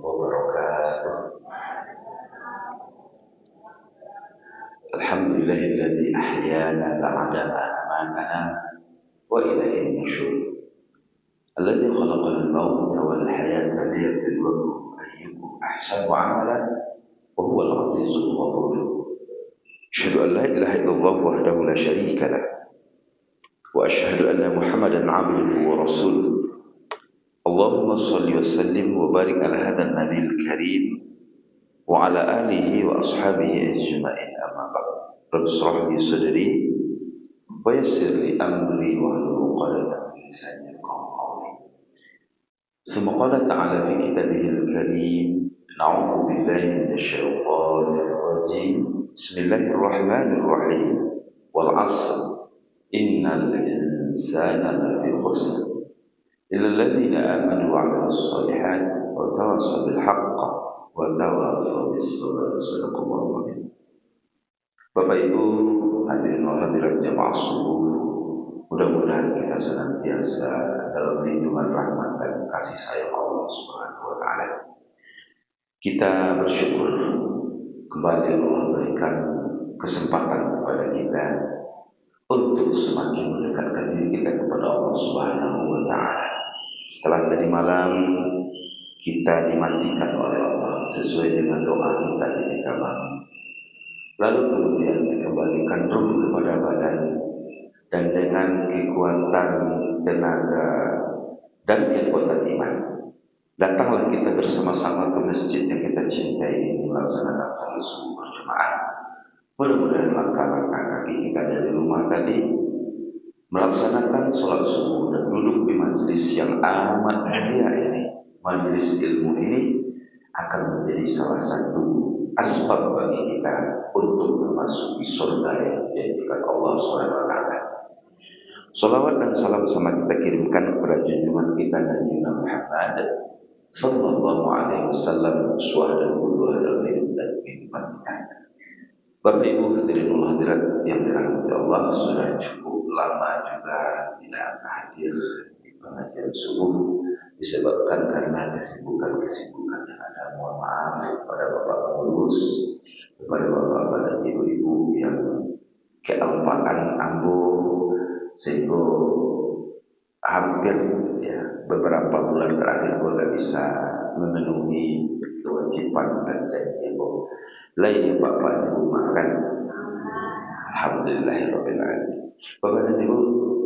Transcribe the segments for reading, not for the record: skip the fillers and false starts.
wabarakatuh. Alhamdulillahilladzi ahyana ba'da ma amatana wa ilaihi nusyur. Alladzi khalaqal mauta wal hayata liyabluwakum ayyukum ahsanu amalan wa huwal azizul ghafur. Asyhadu an la ilaha illallah wahdahu la syarika lah wa asyhadu anna Muhammadan 'abduhu wa rasuluh. Allahumma shalli wa sallim wa barik ala hadzal nabiyil karim wa ala alihi wa ashabihi ajma'in, amma ba'd. Rabbi shrah li sadri wa yassir li amri wa hlul 'uqdatam min lisani yafqahu qawli. Tsumma qala ta'ala fi kitabihil karim, na'udzu billahi minasy syaithanir rajim. Bismillahirrahmanirrahim. Wal 'asr innal insana lafi khusr illa alladziina aamanu wa 'amilus shalihaati wa tawassaw bil haqq wa tawassaw bis sabr. Shadaqallahu adzim. Bapak Ibu hadirin wa hadirat jamaah subuh, mudah-mudahan kita senantiasa dalam lindungan rahmat dan kasih sayang Allah Subhanahu wa taala. Kita bersyukur kembali Allah berikan kesempatan kepada kita untuk semakin mendekatkan diri kita kepada Allah Subhanahu wa taala. Setelah tadi malam kita dimatikan oleh Allah sesuai dengan doa kita ketika malam. Lalu kemudian dikembalikan ruh kepada badan, dan dengan kekuatan tenaga dan kekuatan iman, datanglah kita bersama-sama ke masjid yang kita cintai ini melaksanakan salat subuh berjamaah. Mudah-mudahan langkah-langkah kaki kita dari rumah tadi melaksanakan salat subuh dan duduk di majelis yang amat mulia ini, majelis ilmu ini, akan menjadi salah satu asbab bagi kita untuk memasuki surga yang dijanjikan Allah SWT. Salawat dan salam sama kita kirimkan kepada junjungan kita Nabi Muhammad sallallahu alaihi wasallam, uswah dan qudwah dalam hidup dan kehidupan kita. Bapak Ibu hadirin wal hadirat yang dirahmati Allah, sudah cukup lama juga tidak hadir di pengajian subuh disebabkan karena kesibukan yang ada. Mohon maaf kepada Bapak pengurus, kepada Bapak dan Ibu-ibu yang kealpaan ambo, sehingga hampir beberapa bulan terakhir gue gak bisa memenuhi kewajiban dan janji lainnya. Bapak Ibu makan, alhamdulillahirabbil alamin. Bapak dan Ibu,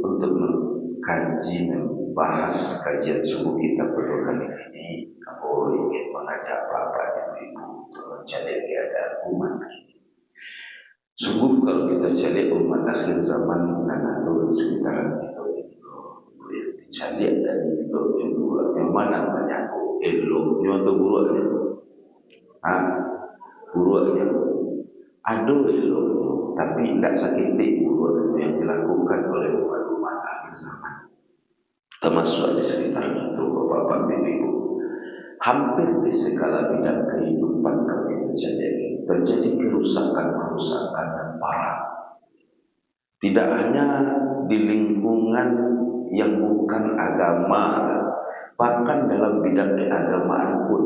untuk mengkaji membahas kajian subuh kita pada kali ini, aku ingin mengajak Bapak dan Ibu untuk mencari keadaan umat ini. Subuh kalau kita cari umat akhir zaman nanalun sekitaran kita ini, dicari dari itu juga yang mana banyak eloknya atau buruknya? Buruknya ada eloknya, tapi tidak sakit buruk yang dilakukan oleh umat akhir zaman, termasuk di sekitar itu. Bapak Ibu, hampir di segala bidang kehidupan kami terjadi kerusakan dan parah. Tidak hanya di lingkungan yang bukan agama, bahkan dalam bidang keagamaan pun.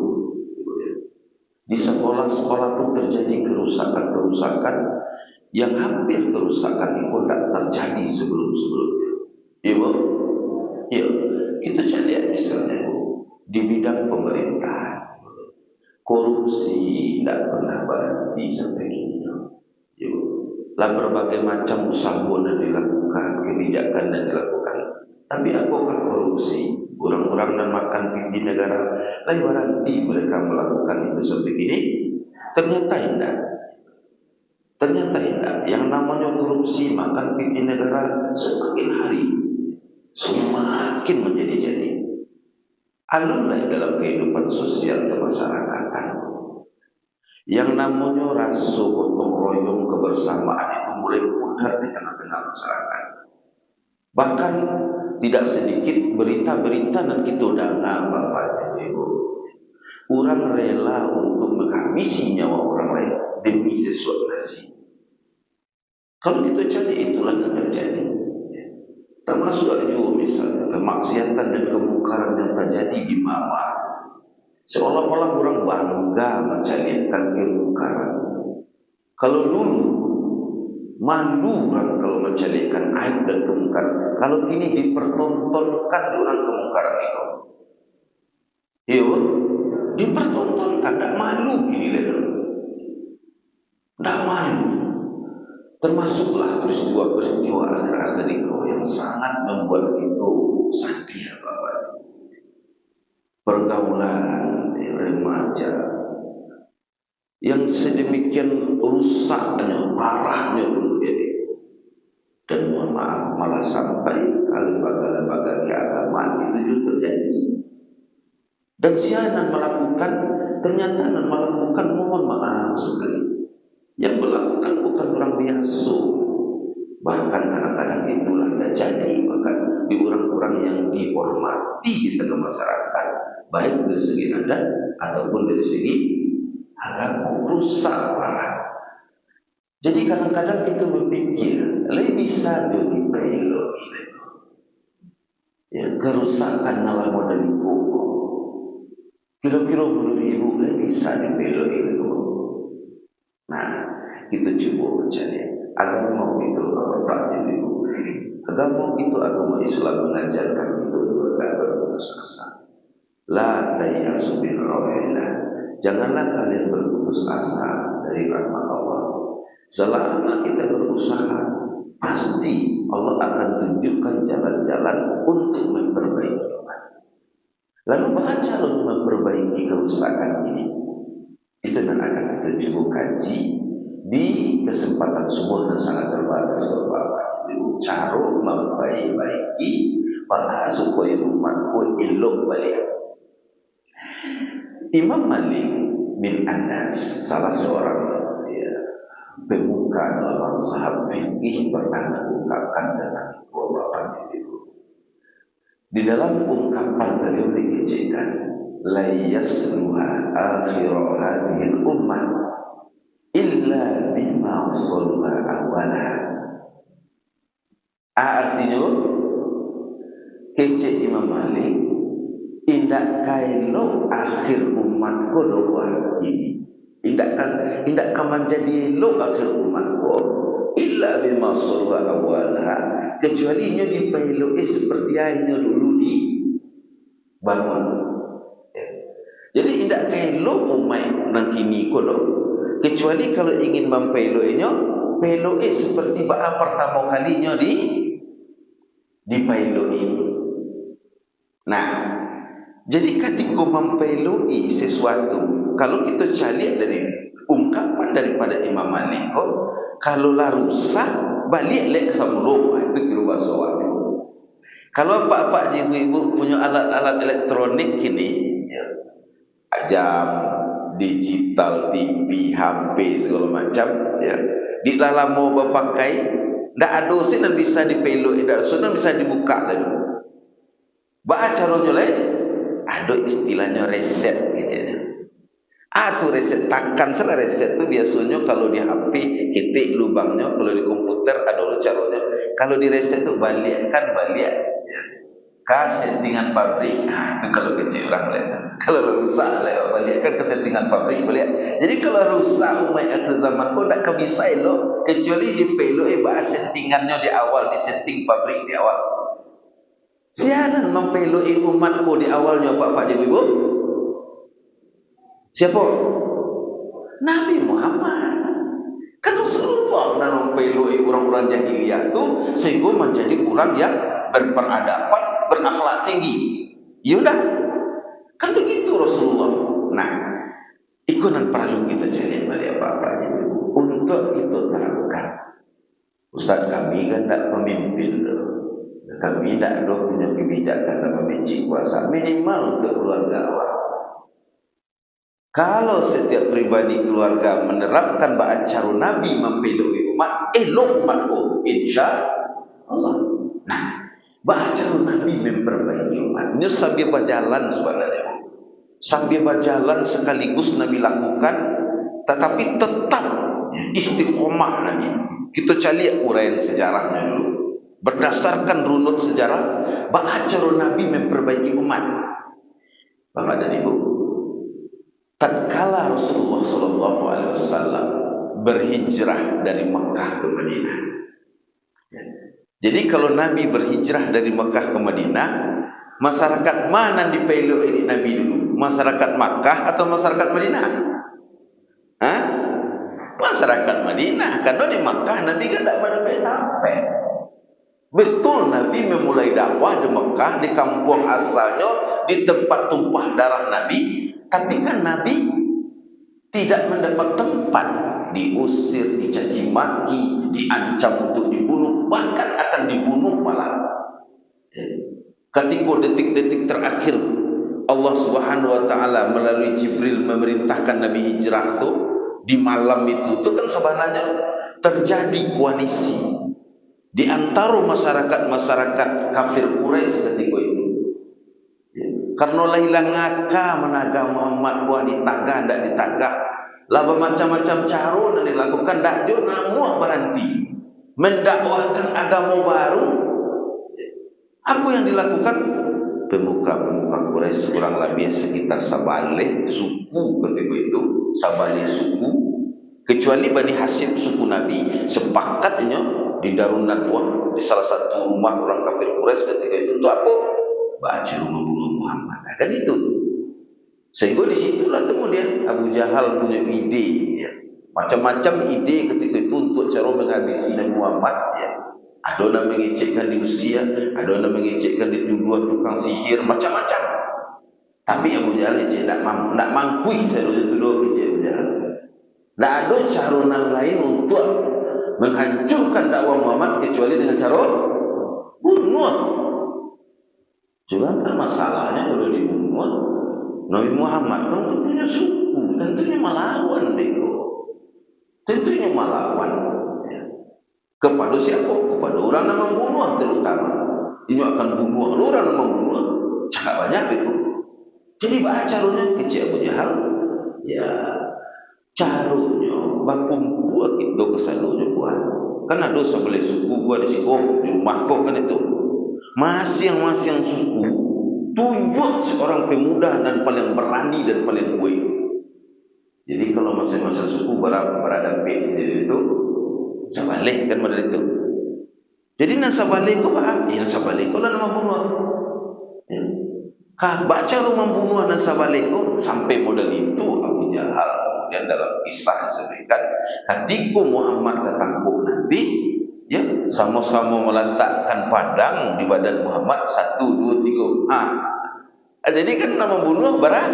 Di sekolah-sekolah pun terjadi kerusakan yang hampir kerusakan itu tidak terjadi sebelum-sebelumnya. Ibu, kita cari misalnya di bidang pemerintahan, korupsi tidak pernah berhenti sampai kini. Lah berbagai macam usaha yang dilakukan, kebijakan yang dilakukan, tapi apakah korupsi? Orang-orang dan makan pipi negara, lain berhenti mereka melakukan itu sampai kini? Ternyata tidak. Yang namanya korupsi, makan pipi negara, semakin hari semakin menjadi-jadi. Alhamdulillah dalam kehidupan sosial kemasyarakatan, yang namanya rasa gotong royong kebersamaan itu mulai pudar di tengah-tengah masyarakat. Bahkan tidak sedikit berita-berita dan itu dana Bapak dan Ibu, orang rela untuk menghabisi nyawa orang lain demi sesuatu nasi. Kalau kita cari itulah yang terjadi. Termasuk juga misalnya kemaksiatan dan kemungkaran yang terjadi di Myanmar. Seolah-olah orang bangga mencarikan kemungkaran. Kalau dulu malu orang kalau mencarikan aib dan kemungkaran. Kalau kini dipertontonkan orang kemungkaran itu. Iya, dipertontonkan, tak malu kini lho. Tak malu. Termasuklah peristiwa-peristiwa akhir-akhir itu yang sangat membuat itu sakit Bapak. Pergaulan remaja yang sedemikian rusaknya, parahnya dulu jadi. Dan mohon maaf, malah sampai lembaga-lembaga keagamaan itu juga terjadi. Dan sianan melakukan, ternyata melakukan, mohon maaf sekali, yang melakukan bukan orang biasa. Bahkan kadang-kadang itulah terjadi bahkan di orang-orang yang dihormati di tengah masyarakat, baik dari segi adat ataupun dari segi agama, rusak parah. Jadi kadang-kadang kita berpikir, lebih bisa dipelok ya, kerusakan nalar modal ibu. Kira-kira menurut ibu lebih bisa dipelok itu. Nah, kita coba mencari agama itu apa ibu? Agama itu agama Islam mengajarkan itu agar berputus asa. La tayasu min rawillah. Janganlah kalian berputus asa dari rahmat Allah. Selama kita berusaha, pasti Allah akan tunjukkan jalan-jalan untuk memperbaiki umat. Lalu baca untuk memperbaiki kerusakan ini. Itu yang akan kita coba kaji di kesempatan subuh yang sangat terbatas Bapak. Cara memperbaiki para supaya umatku elok balik. Imam Malik bin Anas, salah seorang pemuka dalam mazhab fikih, pernah mengungkapkan tentang bapak itu. Di dalam ungkapan beliau dikecilkan, la yasluha akhir hadhihi ummah illa bima sallallahu awwala. Artinya kecil Imam Malik indak kailo akhir umat kodok ini. Indak kan menjadi lo akhir umatku illa bima sallallahu awwalaha, kecuali nya dipeloi seperti airnya dulu di bangun. Jadi indak kailo umat nang kini kodok, kecuali kalau ingin mempeloinya, peloi seperti bah pertama kalinya dipeloi. Nah, jadi ketika mempeloi sesuatu, kalau kita cari dari ungkapan daripada Imam Malik, kalau lah rusak, balik lek semula, itu kira bahasa awak. Kalau pak-pak ibu-ibu punya alat-alat elektronik kini, ya, jam, digital, TV, HP, segala macam, ya, di dalam mau berpakai, tak ada sih yang bisa dipeloi, tak ada bisa dibuka lagi. Baca caranya lagi. Ada istilahnya reset gitu. Tu reset takkan salah reset tu biasanya kalau di HP ketik lubangnya, kalau di komputer ada caranya. Kalau di reset tu balik ya. Ke settingan pabrik. Itu kalau kecil orang lain. Kalau rusak balikkan ke settingan pabrik balik. Jadi kalau rusak umat akhir zaman pun tak bisa elok kecuali dipeloi bahas settingannya di awal, di setting pabrik di awal. Siapa mempeloi umatku di awalnya Pak Ibu? Siapa? Nabi Muhammad. Kan Rasulullah yang mempeloi orang-orang jahiliyah itu sehingga menjadi orang yang berperadaban, berakhlak tinggi. Yaudah, kan begitu Rasulullah. Nah, ikunan perlu kita cari balik apa-apa Ibu untuk itu terangkan. Ustaz kami kan tak pemimpin loh. Kami tidak ada punya kebijakan dalam membenci kuasa minimal untuk keluarga awak. Kalau setiap pribadi keluarga menerapkan cara Nabi mempeloi umat, elok umatku, insya Allah. Nah, cara Nabi memperbaiki umat. Ini sambil berjalan sebenarnya. Sambil berjalan sekaligus Nabi lakukan, tetapi tetap istiqomah Nabi. Kita cari uraian sejarahnya dulu. Berdasarkan runut sejarah, cara Nabi memperbaiki umat. Bapak dan Ibu, tatkala Rasulullah sallallahu alaihi wasallam berhijrah dari Mekah ke Madinah. Jadi kalau Nabi berhijrah dari Mekah ke Madinah, masyarakat mana dipeluk ini Nabi dulu? Masyarakat Makkah atau masyarakat Madinah? Hah? Masyarakat Madinah. Karena di Makkah Nabi kan tak sampai. Betul Nabi memulai dakwah di Mekah, di kampung asalnya, di tempat tumpah darah Nabi. Tapi kan Nabi tidak mendapat tempat, diusir, dicaci maki, diancam untuk dibunuh, bahkan akan dibunuh malah. Ketika detik-detik terakhir Allah Subhanahu wa taala melalui Jibril memerintahkan Nabi hijrah tu, di malam itu kan sebenarnya terjadi koalisi di antara masyarakat kafir Quraisy ketika itu. Karena hilang ngaka menaga Muhammad buah ditagah ndak ditagah. Lah macam-macam cara yang dilakukan dak jo namuh berhenti mendakwahkan agama baru. Apa yang dilakukan? Pemuka-pemuka Quraisy kurang lebih sekitar sabalik suku ketika itu, sabalik suku, kecuali Bani Hashim suku Nabi sepakatnya di Darun Nadwah, di salah satu rumah orang kafir Quraisy ketika itu untuk apa? Baca membunuh Muhammad. Kan itu. Sehingga disitulah kemudian Abu Jahal punya ide, ya. Macam-macam ide ketika itu untuk cara menghabisi Nabi Muhammad, ya. Ada yang mengecekkan di Rusia, ada yang mengecekkan di tuduhan tukang sihir, macam-macam. Tapi Abu Jahal tak mampu saya tuduh kecil Abu Jahal. Tak ada cara lain untuk menghancurkan dakwah Muhammad kecuali dengan cara bunuh. Cuma kan masalahnya kalau dibunuh, Nabi Muhammad kan tentunya suku, tentunya melawan bego. Tentunya melawan. Kepada siapa? Kepada orang yang membunuh terutama. Ini akan bunuh orang yang membunuh. Cakap banyak bego. Jadi apa caranya kecil Abu Jahal? Ya, caranya bakumpul itu kesadunya buat. Kan ada sebelah suku gua di sini, di rumah kau kan itu. Masing-masing suku tunjuk seorang pemuda dan paling berani dan paling kuat. Jadi kalau masing-masing suku berada di itu, sabalik kan pada itu. Jadi nasabalik itu apa? Nasabalik itu lah nama bunuh. Baca rumah bunuh nasabalik itu sampai model itu Abu Jahal. Kemudian dalam kisah disebutkan, ketika Muhammad datang nanti, ya, sama-sama meletakkan padang di badan Muhammad 1, 2, 3. Jadi kan nama bunuh berat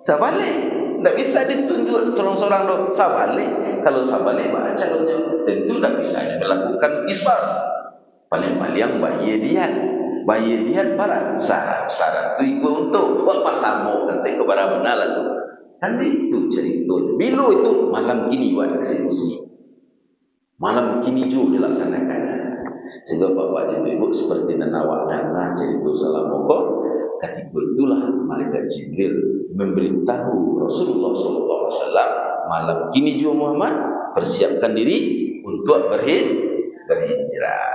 sabalik. Tak bisa ditunjuk seorang dok sabalik. Kalau sabalik apa caranya? Tentu tak bisa dilakukan kisah. Paling-paling bayar diat para syarat tu ikut untuk buat pasamo kan saya kebarang benar tu. Kan itu cerita. Bila itu malam kini buat eksekusi. Malam kini juga dilaksanakan. Sehingga bapak ibu seperti nanawak dana cerita salam pokok. Ketika itulah malaikat Jibril memberitahu Rasulullah SAW, malam kini juga Muhammad persiapkan diri untuk berhijrah.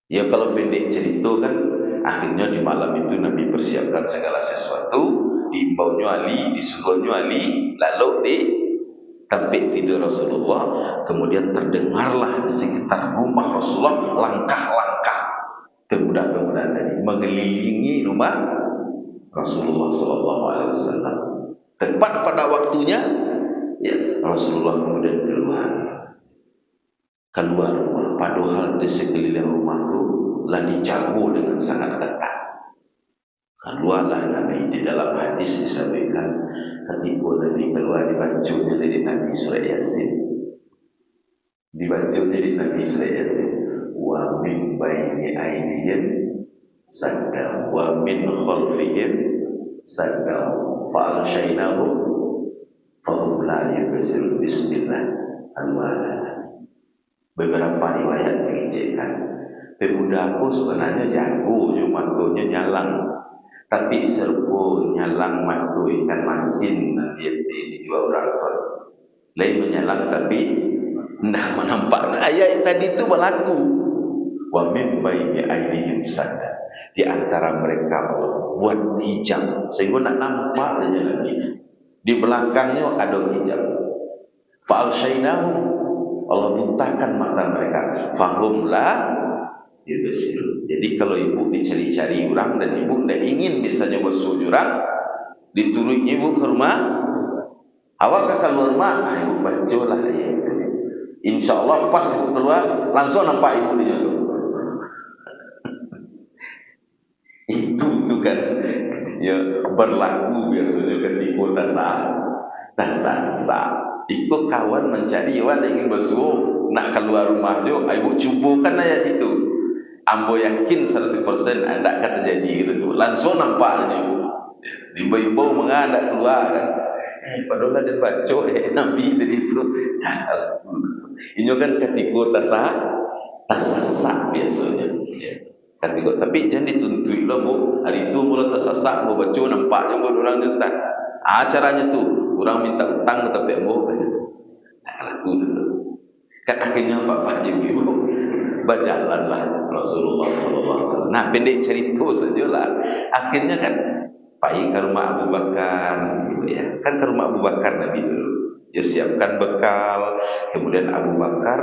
Ya kalau pendek cerita kan, akhirnya di malam itu Nabi persiapkan segala sesuatu, diimbaunya Ali, disuruhnya Ali, lalu di tempat tidur Rasulullah, kemudian terdengarlah di sekitar rumah Rasulullah langkah-langkah pemuda-pemuda tadi mengelilingi rumah Rasulullah SAW. Tepat pada waktunya, ya, Rasulullah kemudian keluar rumah. Padahal di sekeliling rumah itu lah dijaga dengan sangat ketat. Keluarlah Nabi. Di dalam hadis disampaikan ketika Nabi keluar, dibacunya dari Nabi surah Yasin. Dibacunya dari Nabi surah Yasin. Wa min baini aydihim sadda wa min khalfihim sadda fa alshainahu fa hum la yubsirun. Bismillah al-Wala. Beberapa riwayat menginjilkan pemuda aku sebenarnya jago, matanya nyalang, tapi serbu nyalang matu ikan masin nanti di dua orang tua lain menyalang tapi tidak menampak ayat tadi itu berlaku. Wa min baini aydihim sadda. Di antara mereka Allah buat hijab sehingga nak nampak saja Nabi. Di belakangnya ada hijab. Fa alshaynahum, Allah buntahkan mata mereka. Fahum la yubsirun. Jadi kalau ibu dicari-cari orang dan ibu tidak ingin misalnya basuh orang, dituruh ibu ke rumah, awak ke keluar rumah, ibu bacalah ayat itu. InsyaAllah pas ibu keluar, langsung nampak ibu di situ. Itu kan ya berlaku biasanya ketika tasasa. Ikut kawan mencari orang ingin basuh, nak keluar rumah dia, ibu cubakan ayat itu. Ambo yakin 100% anda akan terjadi gitu. Langsung nampak dia. Ibu-ibu mengadak keluar kan. Padahal dia baca Nabi dari itu. Ini kan ketika tasasa biasanya. Tapi jangan dituntui lah bu. Hari itu mula tersesat bu baca nampaknya bu orang tu Ustaz. Caranya tu orang minta utang tapi bu tak laku tu. Kan akhirnya bapak ibu berjalanlah Rasulullah SAW. Nah pendek cerita sajalah. Akhirnya kan pergi ke rumah Abu Bakar, gitu ya. Kan ke rumah Abu Bakar Nabi dulu. Dia siapkan bekal. Kemudian Abu Bakar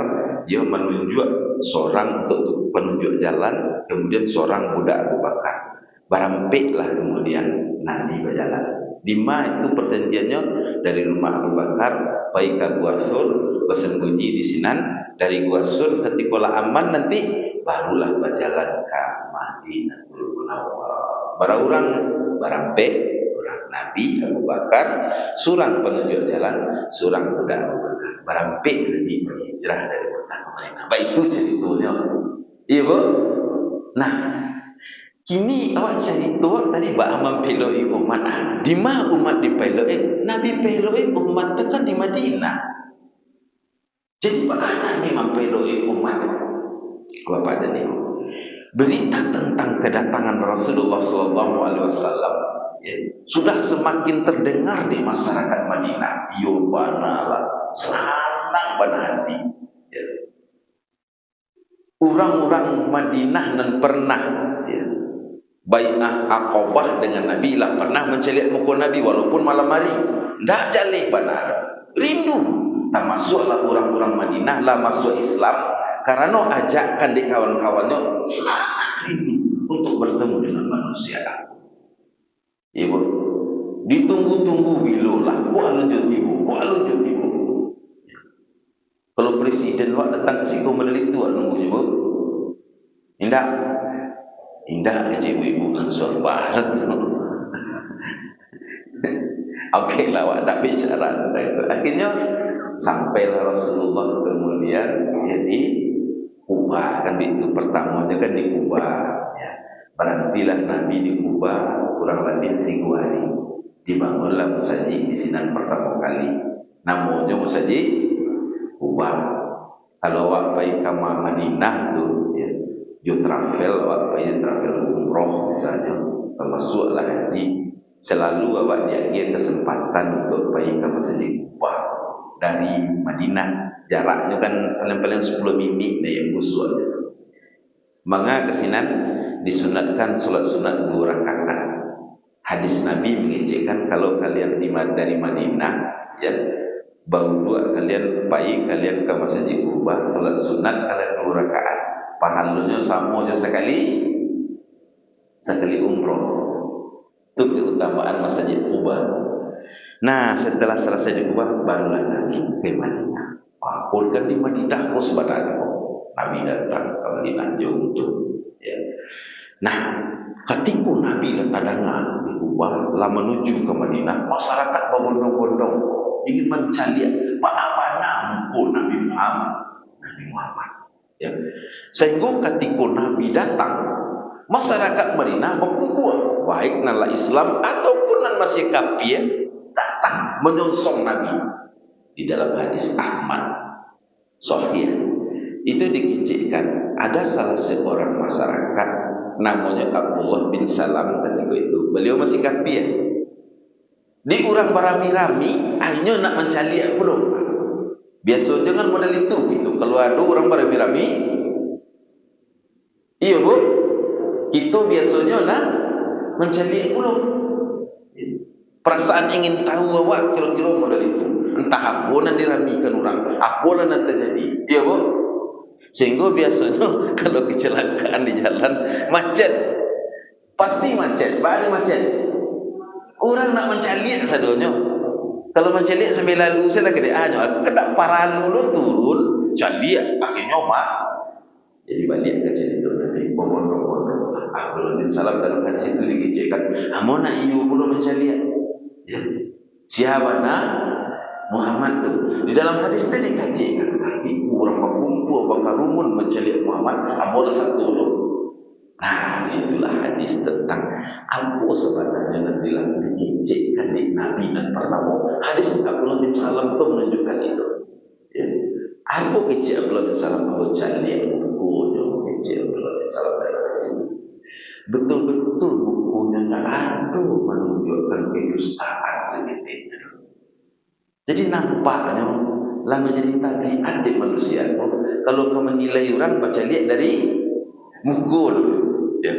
dia menunjuk seorang untuk penunjuk jalan. Kemudian seorang budak Abu Bakar. Barampiklah kemudian Nabi berjalan. Di mana itu perjanjiannya dari rumah Abu Bakar pergi ke Gua Sur, bersembunyi di Sinan. Dari Gua Sur ketika aman nanti barulah berjalan ke Madinatul Munawwarah. Barang barampik orang Nabi Abu Bakar, surang penunjuk jalan, surang budak Abu Bakar. Barampik Nabi berhijrah dari Mekah ke Madinah. Baik itu ceritanya. Iya bu. Nah, kini awak cerita tadi ba mempeloi umat. Di mana umat dipeloi? Nabi peloi umat itu kan di Madinah. Jadi bagaimana Nabi mempeloi umat? Bapak dan Ibu, berita tentang kedatangan Rasulullah SAW sudah semakin terdengar di masyarakat Madinah. Yo banalah, senang pada hati. Orang-orang Madinah dan pernah bai'ah Aqabah dengan Nabi lah, pernah menceliak muka Nabi walaupun malam hari. Tak jalih benar, rindu. Tak masuklah orang-orang Madinah lah masuk Islam karena ajakkan di kawan-kawannya sangat rindu untuk bertemu dengan manusia. Ibu ditunggu-tunggu bilolah Kuala Lumpur ibu. Kalau presiden wak datang ke situ medali tu nunggu ibu. Indah ke ibu kan sorban. Okey lah wak tak bicara itu. Akhirnya sampailah Rasulullah kemudian jadi Kuba kan itu pertamanya kan di Kuba ya. Berhentilah Nabi di Kuba kurang lebih 3 hari. Dibangunlah masjid di Sinan pertama kali. Namanya masjid Kuba. Kalau awak pergi ke Madinah tu ya, you travel, awak pergi travel umroh misalnya, termasuklah haji, selalu awak dia kesempatan untuk pergi ke masjid Kuba dari Madinah. Jaraknya kan paling-paling 10 minit dari musuh. Maka kesinan disunatkan solat sunat 2 rakaat. Hadis Nabi menginjekkan kalau kalian dari Madinah ya, baru kalian ke masjid Kuba solat sunat kalian 2 rakaat. Pahalanya sama aja sekali umroh. Itu keutamaan masjid Kuba. Nah, setelah selesai di Kuba barulah Nabi ke Madinah. Walaupun kan di Madinah terus badan Nabi datang ke Madinah jauh tu. Ya. Nah, ketika Nabi datang di Kuba, lah menuju ke Madinah, masyarakat berbondong-bondong ingin mencari mana pun Nabi Muhammad. Ya. Sehingga ketika Nabi datang, masyarakat Madinah berkumpul, baik nala Islam ataupun nan masih kafir, datang menyongsong Nabi. Di dalam hadis Ahmad Sahih itu dikicikkan ada salah seorang masyarakat namanya Abdullah bin Salam ketika itu. Beliau masih kafir. Di orang beramai-ramai, akhirnya nak mencari belum. Biasa jangan model itu gitu. Kalau ada orang beramai-ramai, Iya bu, itu biasanya lah mencari pulau. Perasaan ingin tahu awak kira-kira model itu. Entah apa yang diramikan orang, apa yang terjadi. Iya bu. Sehingga biasanya kalau kecelakaan di jalan macet, pasti macet, baru macet. Orang nak mencari sadonya. Kalau mencari sambil lalu saya nak kena aku kena parah dulu turun, cari pakai nyoba. Jadi balik ke cerita nanti bomono-bomono. Aku salam dalam hadis itu dikecekkan. Amo nak iyo belum mencari. Ya. Siapa nak Muhammad tu? Di dalam hadis tadi dikecekkan. Ibu orang berkumpul bakal rumun mencari Muhammad. Amo satu tu. Nah, disitulah hadis tentang apa sebenarnya nanti lagi dikecekkan di Nabi dan pertama. Hadis Abdullah bin Salam tu menunjukkan itu. Ya. Apa kecek Abdullah bin Salam apa cari bukunya kecek Abdullah bin Salam dari situ. Betul-betul bukunya tak ada menunjukkan kedustaan segitu. Jadi nampaknya lah menjadi tabiat di manusia. Kalau kau menilai orang baca lihat dari mukul, ya.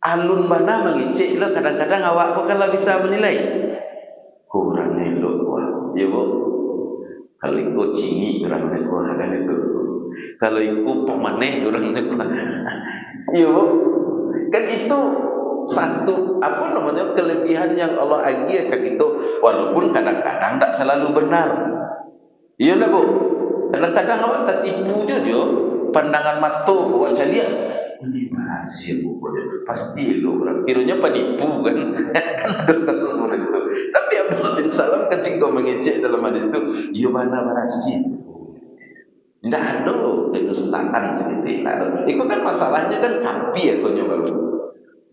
Alun bana mengecek lah kadang-kadang awak pun kalau bisa menilai. Kurang elok wah, ya bu. Kalau ikut cini orang nak kan itu. Kalau ikut pemaneh orang nak. Ya bu. Kan itu satu apa namanya kelebihan yang Allah agiakan itu, walaupun kadang-kadang tak selalu benar. Iya lah bu. Kadang-kadang awak tertipu je pandangan mata awak cari ini berhasil buku pasti lo kiranya penipu kan. Kan ada kasus seperti itu. Tapi Abdullah bin Salam ketika mengecek dalam hadis itu, iya mana berhasil. Tidak ada kedustaan seperti itu. Itu kan masalahnya kan kapi ya kau baru.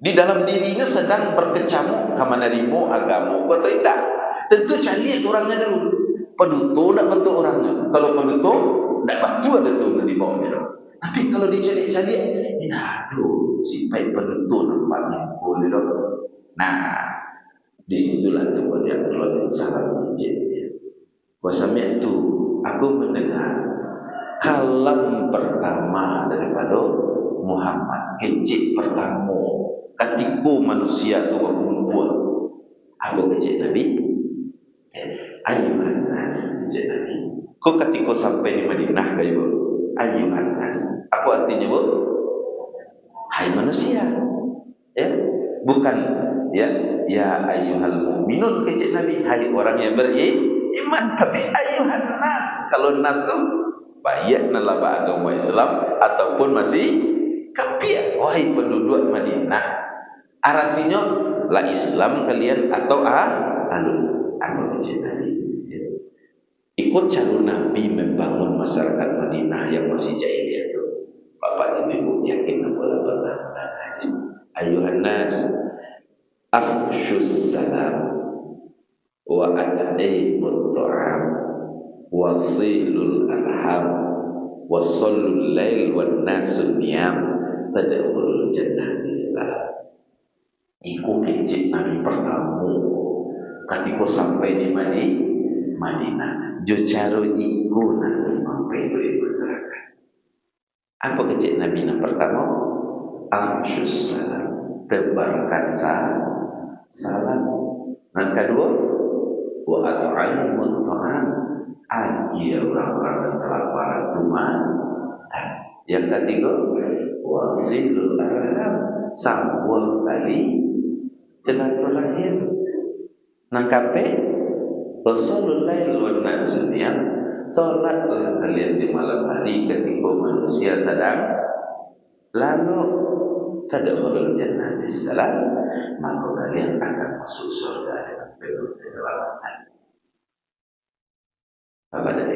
Di dalam dirinya sedang berkecamuk ke menerima agama atau tidak. Tentu cari orangnya dulu. Penutup tak bentuk orangnya. Kalau penutup tak bantu ada tu di bawahnya. Tapi kalau dicari-cari, ini aduh, simpai penutup nampaknya boleh dong. Nah, disitulah kemudian Abdullah bin Salam dicari. Wasamnya itu, aku mendengar kalam pertama daripada Muhammad, kecik pertama ketika manusia itu berkumpul. Aku kecik Nabi, ayuhan nas, kecik Nabi. Kau ketika sampai di Madinah kayu, ayuhan nas. Apa artinya bu? Hai manusia, ya, bukan ya, ya ayuhal mu'minun kecik Nabi, hai orang yang beriman. Tapi ayuhan nas, kalau nas tu banyak nalaba agama Islam ataupun masih kafir. Wahai penduduk Madinah, artinya la Islam kalian atau aku kecik Nabi. Ikut cara Nabi membangun masyarakat Madinah yang masih jahiliyah itu. Bapak ibu yakin boleh pernah ayuhan nas afshus salam wa at'imut ta'am wa silul arham wa sallul lail wan nasun niyam tadkhulul jannah bisalam. Iku kecik Nabi pertama ketika sampai di Madinah. Jo cara iku Nabi sampai di masyarakat. Apa kecik Nabi yang pertama? Afshus salam, tebarkan salam. Dan kedua, wa at'imut ta'am, agi orang-orang yang kelaparan itu makan. Yang ketiga, wasilul arham, sambung tali silaturahim. Nangkape Rasulul lail wan nasun niyam, salatlah kalian di malam hari ketika manusia sedang lalu tadkhulul jannah bisalam, maka kalian akan masuk surga dengan penuh keselamatan. Apa tadi?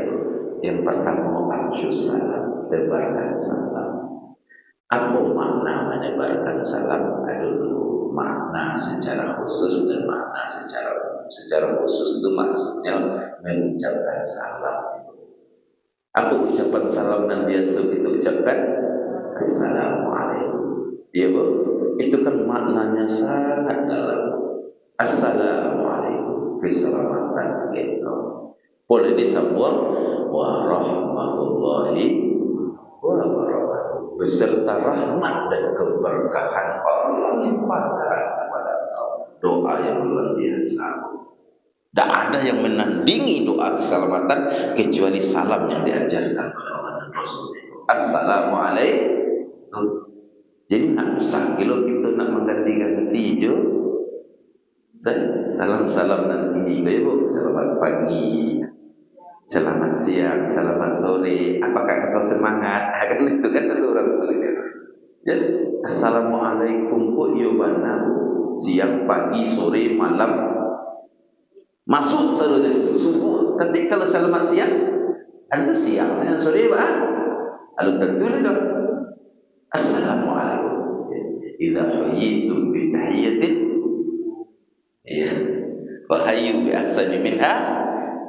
Yang pertama afshus salam, tebarkan salam. Apa makna menyebarkan salam? Ada dulu makna secara khusus dan makna secara umum. Secara khusus itu maksudnya mengucapkan salam. Apa ucapan salam yang biasa kita ucapkan? Assalamualaikum. Ya bu, itu kan maknanya sangat dalam. Assalamualaikum, keselamatan kita. Boleh disambung warahmatullahi wabarakatuh. beserta rahmat dan keberkahan Allah limpahkan kepada engkau. Doa yang luar biasa. Tak ada yang menandingi doa keselamatan kecuali salam yang diajarkan oleh Allah dan Rasul. Assalamualaikum. Jadi nak usah kalau kita nak mengganti-ganti je, salam-salam nanti ibu, selamat pagi, selamat siang, selamat sore, apakah kau semangat? Kan itu kan ada orang tulisnya. Jadi assalamualaikum kok yobana siang, pagi, sore, malam masuk selalu dari subuh. Tapi kalau selamat siang, ada siang, sore bah, lalu tentu dong. Assalamualaikum. Idza hayyitum bi tahiyyatin ya wa hayyu bi ahsani minha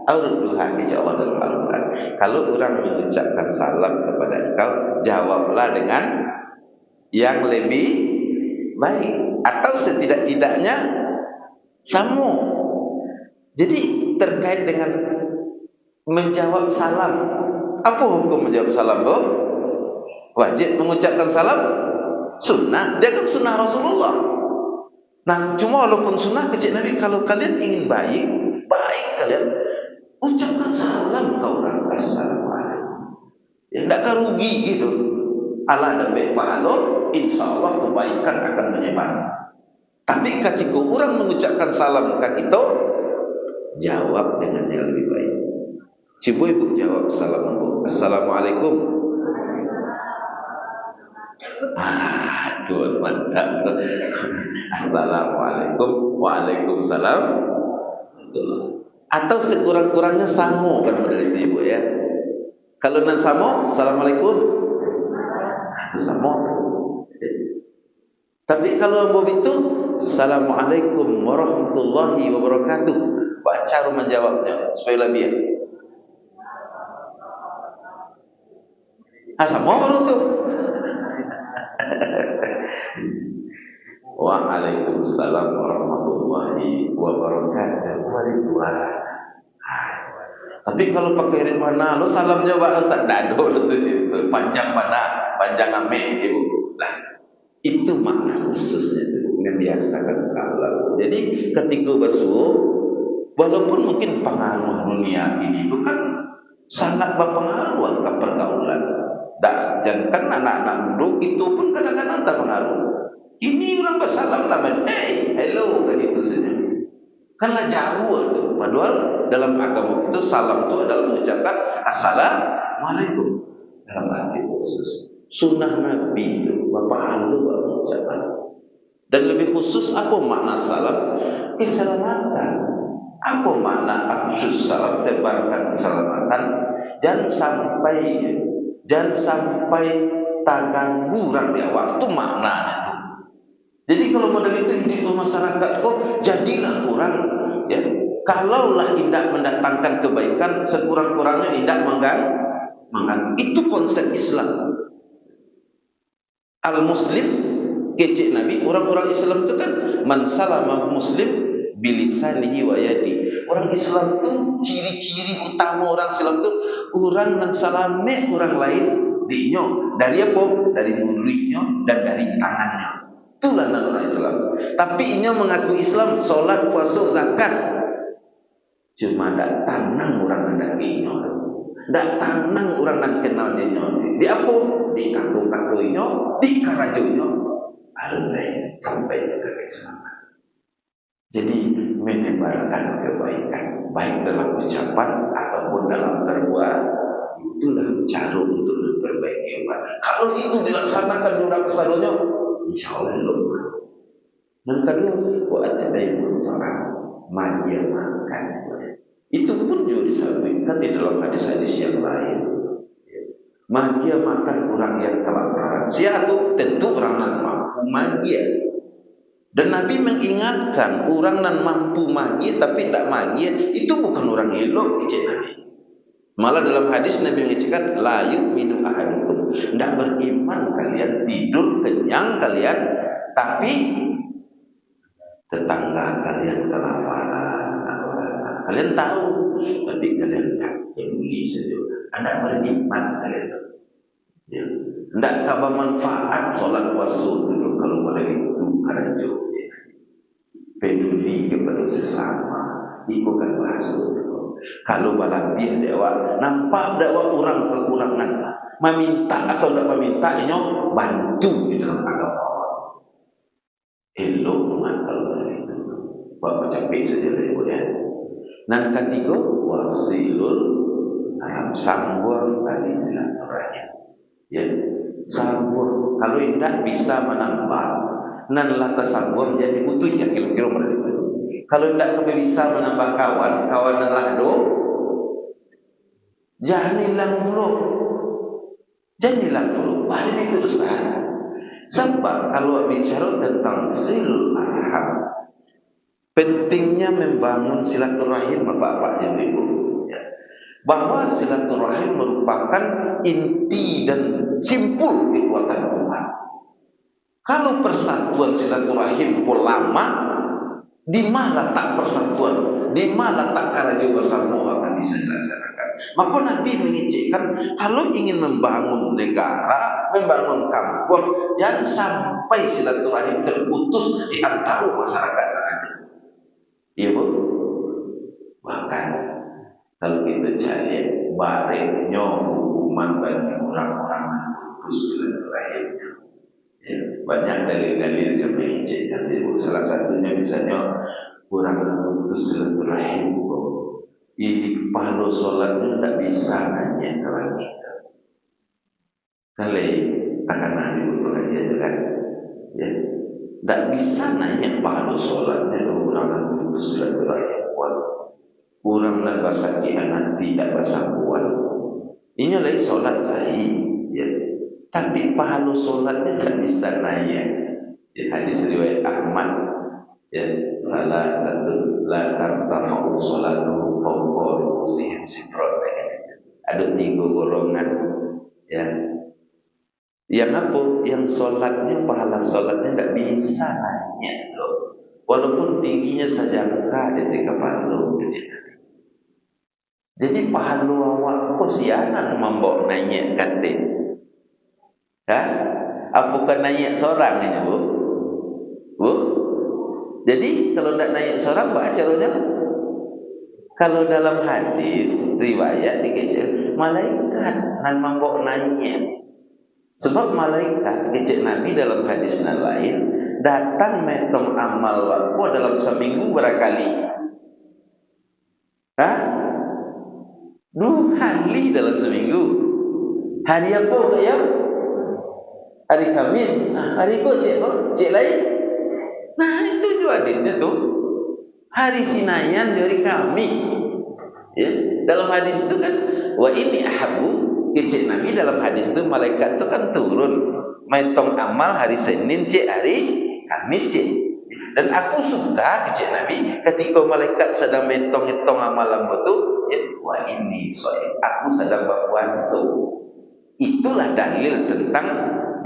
aw rudduha, insyaallah dalam Al-Qur'an. Kalau orang mengucapkan salam kepada engkau, jawablah dengan yang lebih baik atau setidak-tidaknya sambung. Jadi terkait dengan menjawab salam, apa hukum menjawab salam, Bu? Wajib mengucapkan salam? Sunnah. Dia kan sunnah Rasulullah. Nah, cuma walaupun sunnah kecil Nabi, kalau kalian ingin baik kalian ucapkan salam ke orang. Assalamualaikum. Ya, tidak rugi gitu. Allah dan baik pahala, insya Allah kebaikan akan menyebar. Tapi ketika orang mengucapkan salam ke kita, jawab dengan yang lebih baik. Coba ibu jawab salam ibu. Assalamualaikum. Tuhan mantap. Assalamualaikum. Waalaikumsalam. Atau sekurang-kurangnya samo kan dari itu ibu ya. Kalau nak samo, assalamualaikum. Samo. Tapi kalau begitu, assalamualaikum warahmatullahi wabarakatuh. Pak cara menjawabnya supaya lebih. Sama baru tu. Waalaikumsalam warahmatullahi wabarakatuh. Tapi kalau pakai mana, lo salam jawab Ustaz dado itu situ. Panjang mana? Panjang amek ibu. Nah, itu makna khususnya itu, membiasakan salam. Jadi ketika basuh, walaupun mungkin pengaruh dunia ini itu kan sangat berpengaruh ke pergaulan. Dan kan anak-anak muda itu pun kadang-kadang terpengaruh. Ini orang bersalam nama, hey, hello, kan itu saja. Karena jauh itu. Padahal dalam agama itu salam itu adalah mengucapkan assalamualaikum dalam arti khusus. Sunnah Nabi itu bapak lu mengucapkan. Dan lebih khusus apa makna salam? Keselamatan. Apa makna afsus salam? Tebarkan keselamatan. Jangan sampai terganggu orang di awal. Itu maknanya. Jadi kalau model itu hidup masyarakat kok jadilah orang ya. Kalaulah tidak mendatangkan kebaikan, sekurang-kurangnya tidak mengganggu. Itu konsep Islam. Al-Muslim kecil Nabi, orang-orang Islam itu kan man salama muslim bilisanihi wa yadi. Orang Islam itu ciri-ciri utama orang Islam itu orang mensalame orang lain dinyo dari apa? Dari mulutnya dan dari tangannya. Itulah orang Islam. Tapi inyo mengaku Islam, solat, puasa, zakat. Cuma tak tanang orang nak inyo. Tak tanang orang nak kenal dinyo. Di apa? Di kaku-kaku inyo, di karajo inyo. Alai sampai ke keislaman. Jadi menyebarkan kebaikan, baik dalam ucapan ataupun dalam perbuatan, itulah cara untuk memperbaiki umat. Kalau itu dilaksanakan dalam keseluruhannya, insyaallah lumrah. Dan kedua, buat tabayun orang manja makan. Itu pun juga disampaikan di dalam hadis-hadis yang lain. Manja makan orang yang kelaparan. Siapa tentu orang yang mampu manja. Dan Nabi mengingatkan orang yang mampu manja tapi tak manja itu bukan orang elok, kecil Nabi. Malah dalam hadis Nabi mengatakan la yu'minu ahadukum. Tidak beriman kalian, tidur kenyang kalian, tapi tetangga kalian kelaparan. Kalian tahu, tapi kalian tak beli saja. Anda beriman kalian. Ya. Ndak kabar manfaat solat puasa tu kalau boleh itu karajo. Peduli kepada sesama, ikutkan bahasa. Kalau balapih dewa, nampak dewa orang kekurangan, meminta atau tidak meminta, inyo bantu di dalam agama. Elok mengantar itu. Bapak capek saja dari ya. Dan ketiga, wasilul dalam sambur tadi silaturahim. Ya, sambur. Kalau tidak bisa menambah, nan lata sambur jadi butuh ya kira-kira itu. Kalau tidak bisa menambah kawan adalah jangan hilang dulu. Jangan hilang dulu. Balik itu Ustaz. Sebab kalau bicara tentang silul arham, pentingnya membangun silaturahim bapak-bapak dan ibu. Bahwa silaturahim merupakan inti dan simpul kekuatan umat. Kalau persatuan silaturahim pun lama, di mana tak persatuan, di mana tak karajo bersama akan bisa dilaksanakan. Maka Nabi mengingatkan, kalau ingin membangun negara, membangun kampung, jangan sampai silaturahim terputus di antara masyarakat. Iya bu? Bahkan kalau kita cari bareknya hukuman bagi orang-orang yang putus silaturahimnya. Ya, banyak dalil-dalil yang mengingatkan. Salah satunya misalnya orang putus silaturahim, ini pahala solatnya tak bisa nanya orang kita. Kalau takkan nanti pengajian kan, ya, tak bisa nanya pahala solatnya orang putus silaturahim. Orang nak bahasa kiamat tidak bahasa kuat. Ini lagi solat lain, ya. Tapi pahala solatnya tak bisa nanya. Ya, hadis riwayat Ahmad, ya, salah satu la tartamu salatu fawqa rusihim sitrat. Ada 3 golongan, ya. Yang apa? Yang solatnya pahala solatnya tak bisa nanya loh. Walaupun tingginya sajangka di 3 pahala kecil. Jadi pahala awak kesianan membawa nanya katin. Ha? Apakah nanya seorang ini bu? Bu? Jadi kalau nak nanya seorang buat caranya? Kalau dalam hadis riwayat dikecil malaikat nan membawa nanya. Sebab malaikat kecil Nabi dalam hadis yang lain datang metong amal waktu dalam seminggu berakali. Ha? 2 kali dalam seminggu. Hari apa ya? Hari Kamis. Hari ko cik lain. Nah itu juga hadisnya tu. Hari Sinayan hari Kamis. Ya, dalam hadis itu kan wa ini ahabu cik Nabi dalam hadis itu malaikat itu kan turun metong amal hari Senin cik hari Kamis cik. Dan aku suka kecil Nabi ketika malaikat sedang metong-metong amalan itu, ya, wah ini soal aku sedang berpuasa. Itulah dalil tentang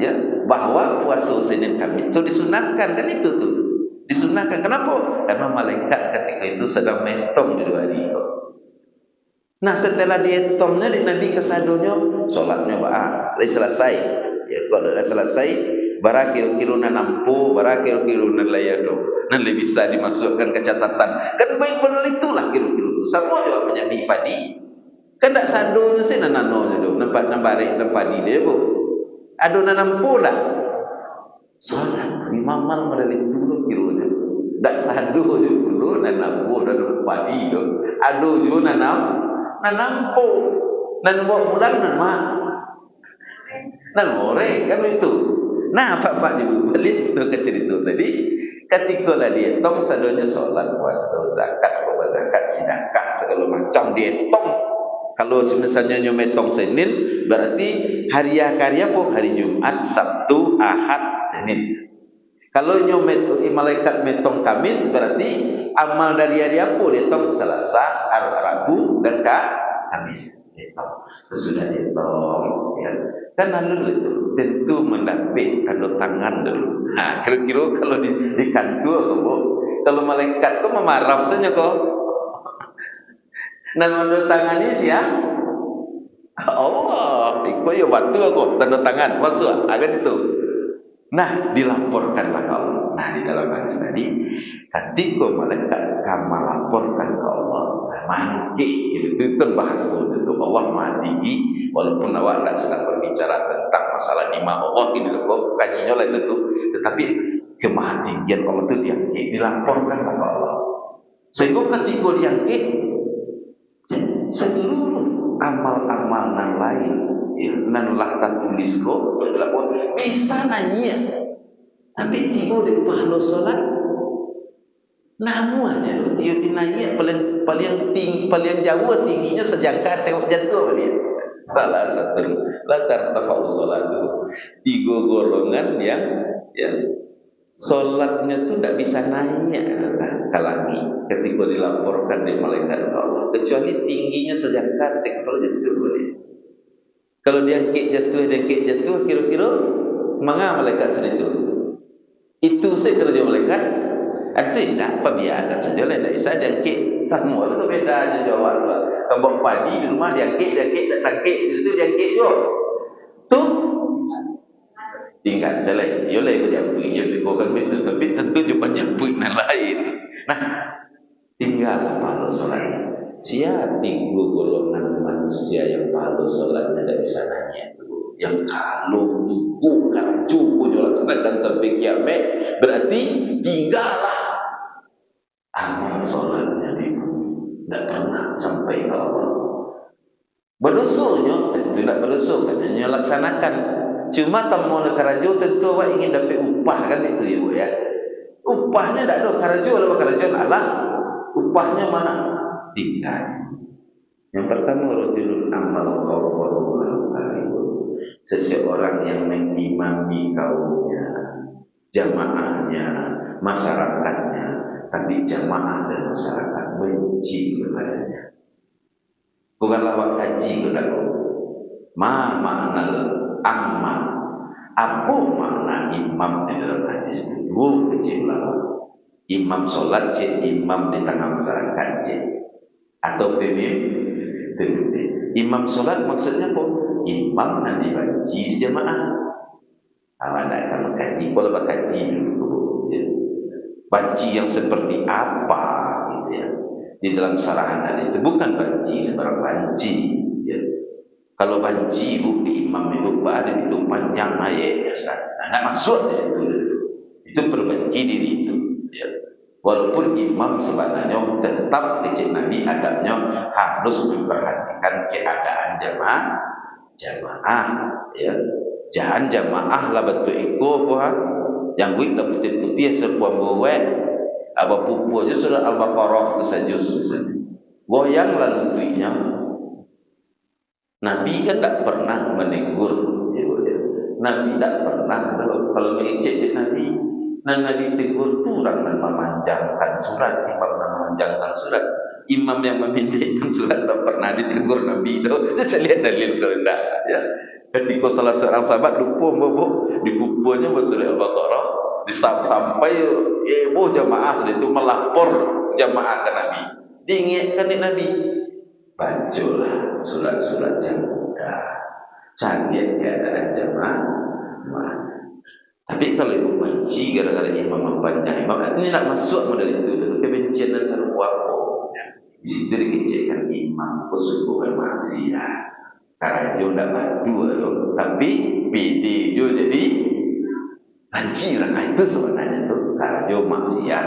ya bahwa puasa Senin Kamis itu disunatkan kan itu tuh. Disunatkan kenapa? Karena malaikat ketika itu sedang metong di 2 hari itu. Nah setelah dietongnya di Nabi kesadonya solatnya sudah selesai. Ya kalau sudah selesai bara kira-kira nampu, bara kira-kira layado. Nanti bisa dimasukkan ke catatan. Kan baik benar itulah kira-kira itu. Sama juga menjadi padi. Kan tak sadonya sih nanano tu. Nampak padi dia bu. Ado nampu dah. Salat imaman medali dulu kira-kira. Tak sado dulu nanampu dan padi tu. Ado juga nanampu. Nan buat bulan nan more kan itu. Nah, Pak juga balik itu ke cerita tadi. Ketika lah dia tong sadonya solat, puasa, zakat, zakat, sedekah segala macam dia tong. Kalau misalnya nyometong Senin, berarti hari karya pun hari Jumat, Sabtu, Ahad, Senin. Kalau nyometong malaikat metong Kamis, berarti amal dari hari apa dia tong Selasa, Rabu dan Kamis. Sudah ditong, ya. Kan lalu itu tentu mendapat tanda tangan dulu. Nah, kira-kira kalau di kantor kalau malaikat tu memarah saja kok. Nah, tanda tangannya siapa? Allah, iku ya batu aku tanda tangan masuk akan itu. Nah, dilaporkanlah ke Allah. Nah, di dalam hadis tadi, ketika malaikat akan melaporkan ke Allah, mati itu kan bahasa itu Allah mati, walaupun awak tak sedang berbicara tentang masalah lima Allah ini loh, kajiannya lain itu, tetapi kematian Allah itu dilaporkan ke Allah. Sehingga ketika diangkit, seluruh amal-amal yang lain nanulah tak tulis kok bisa nanya, tapi tiba di pahala solat namanya dia dinanya paling jauh tingginya sejangka tengok jatuh dia. Salah satu latar tafau solat itu tiga golongan yang solatnya tu tak bisa naik kalangi ketika dilaporkan di malaikat Allah, kecuali tingginya sejangka tengok jatuh dia. Kalau dia jatuh, kira-kira mana malaikat segitu? Itu saya kerja malaikat. Itu tidak pembiaran saja lah. Tidak bisa jangkit. Semua itu bedanya jawab. Kembang pagi di rumah jangkit, itu jangkit juga. Tu tinggal saja. Ia lah yang jangkit. Ia bukan itu, tapi tentu juga jangkit yang lain. Nah, tinggal pahala solat. Siapa tiga golongan manusia yang pahala solatnya tidak bisa nanya. Yang kalau tunggu kalau cukup dilaksanakan sampai kiamat, berarti tinggallah amal solatnya di bumi, tidak pernah sampai ke Allah. Berdosonya tentu tidak berdoso, katanya laksanakan. Cuma tamu karajo tentu awak ingin dapat upah kan itu ya bu ya. Upahnya tidak ada karajo Allah. Upahnya mana? Tinggal. Yang pertama rajulun amal qawwalul qalbu. Seseorang yang mengimami kaumnya, jamaahnya, masyarakatnya, tapi jamaah dan masyarakat benci kepadanya. Bukanlah wak haji kepada ma makna amma. Apa makna imam di dalam hadis itu? Dua kecil lah. Imam solat je, imam di tengah masyarakat je, atau pemimpin. Imam solat maksudnya apa? Imam nanti baji jamaah. Awak nak akan mengkaji, kalau berkaji dulu, ya. Baji yang seperti apa, gitu ya? Di dalam sarahan hadis itu bukan baji sebarang baji, ya. Kalau baji bu di imam itu ada itu panjang ayat, ya, nak masuk di situ. Itu perbaji diri itu. Ya. Walaupun imam sebenarnya tetap dicek Nabi adabnya harus memperhatikan keadaan jamaah, ya. Jangan jamaah lah betul iko buah yang wik dah putih-putih serpuan bawa apa pupu aja surah Al-Baqarah kesajus misalnya. Goyang lalu tuinya. Nabi kan tak pernah menegur, ya. Nabi tak pernah kalau mengecek Nabi. Dan Nabi tegur tu orang yang memanjangkan surat, imam yang memanjangkan surat. Imam yang memindahkan surat tak pernah ditegur Nabi itu. Saya lihat dalil kerendah. Ya. Ketika salah seorang sahabat lupa bobok di bukunya surah Al-Baqarah, sampai jamaah itu melapor jamaah ke Nabi. Diingatkan di Nabi, bacalah surat-surat yang mudah. Canggih keadaan jamaah. Tapi kalau ibu benci gara-gara imam mempanjang imam, ini nak masuk model itu kebencian dan seru apa? Di situ dikecilkan imam kesubuhan maksiat. Karena dia tidak batu, tapi PD dia jadi benci lah. Itu sebenarnya tu karena dia maksiat.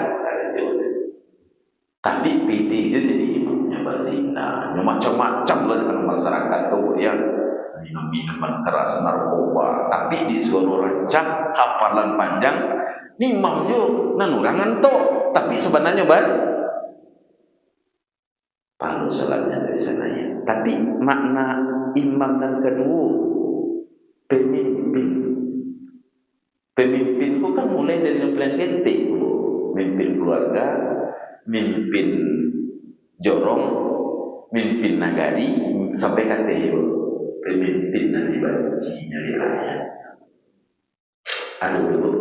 Tapi PD dia jadi imamnya berzina, macam-macam lah dengan masyarakat tu yang minum-minuman keras, narkoba, tapi di suara rancak hafalan panjang ni imam jo nanurangan to, tapi sebenarnya pahala salatnya dari sananya. Tapi makna imam dan kedua pemimpin itu kan mulai dari yang paling ketik, mimpin keluarga, mimpin jorong, mimpin nagari, sampai kata itu pemimpin nanti bancinya di rakyat. Aduh itu